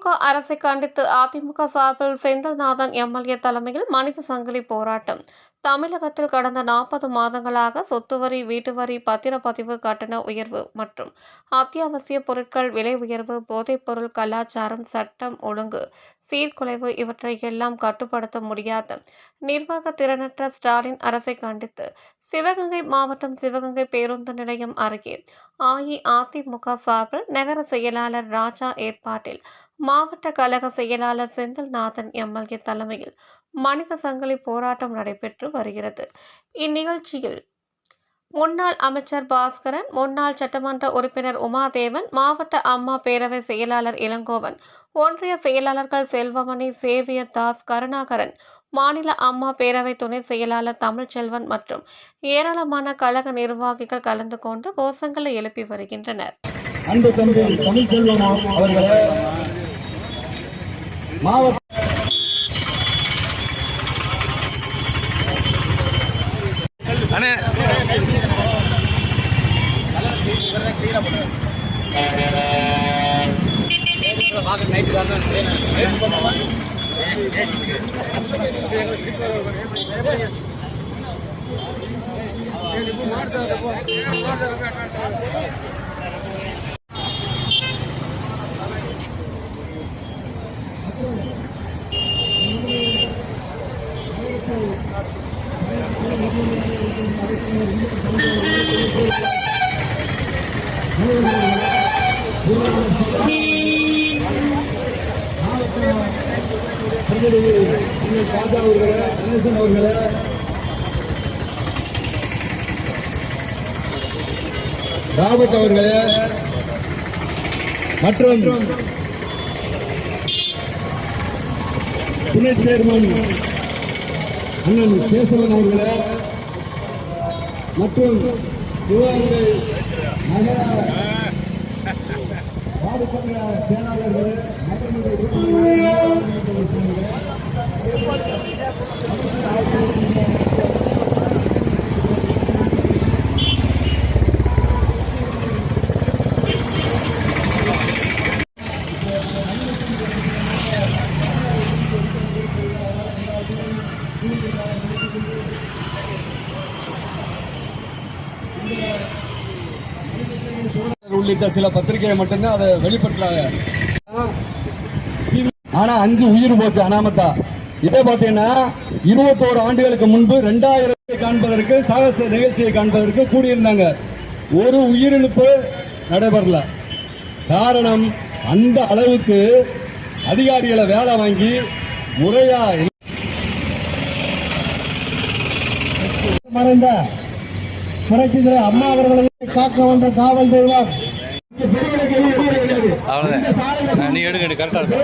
திமுக அரசை கண்டித்து அதிமுக சார்பில் செந்தில்நாதன் எம்எல்ஏ தலைமையில் மனித சங்கிலி போராட்டம். தமிழகத்தில் கடந்த 40 மாதங்களாக சொத்து வரி, வீட்டு வரி, பத்திரப்பதிவு கட்டண உயர்வு மற்றும் அத்தியாவசிய பொருட்கள் விலை உயர்வு, போதைப்பொருள் கலாச்சாரம், சட்டம் ஒழுங்கு சீர்குலைவு இவற்றை எல்லாம் கட்டுப்படுத்த முடியாத நிர்வாக திறனற்ற ஸ்டாலின் அரசை கண்டித்து சிவகங்கை மாவட்டம் சிவகங்கை பேருந்து நிலையம் அருகே அஇஅதிமுக சார்பில் நகர செயலாளர் ராஜா ஏற்பாட்டில் மாவட்ட கழக செயலாளர் செந்தில்நாதன் எம்எல்ஏ தலைமையில் மனித சங்கிலி போராட்டம் நடைபெற்று வருகிறது. இந்நிகழ்ச்சியில் முன்னாள் அமைச்சர் பாஸ்கரன், முன்னாள் சட்டமன்ற உறுப்பினர் உமாதேவன், மாவட்ட அம்மா பேரவை செயலாளர் இளங்கோவன், ஒன்றிய செயலாளர்கள் செல்வமணி, சேவியர் தாஸ், கருணாகரன், மாநில அம்மா பேரவை துணை செயலாளர் தமிழ்ச்செல்வன் மற்றும் ஏராளமான கழக நிர்வாகிகள் கலந்து கொண்டு கோஷங்களை எழுப்பி வருகின்றனர். அன்பு தம்பி தமிழ்ச்செல்வன் அவர்களே, மாவட்ட ராஜா அவர்களே, கணேசன் அவர்களே, ராபர்ட் அவர்களே மற்றும் துணை சேர்மன் அண்ணன் கேசவன் அவர்களே மற்றும் சிவகங்கை நகர பாடுபட்ட செயலாளர்களே உள்ளிட்ட சில பத்திரிகையை மட்டும்தான் அதை வெளிப்படுத்துறாங்க. ஆனா 5 உயிர் போச்சு அனாமத்தா. இதே பாத்தீங்கன்னா 21 ஆண்டுகளுக்கு முன்பு 2000 காண்பதற்கு சாகச நிகழ்ச்சியை காண்பதற்கு கூடியிருந்தாங்க. ஒரு உயிரிழப்பு நடைபெறல. காரணம், அந்த அளவுக்கு அதிகாரிகளை வேலை வாங்கி முறையா மறைந்த புரட்சிகர அம்மா அவர்களை காக்க வந்த காவல் தெய்வம். நீ எடுக்க கரெக்டா இருக்கு.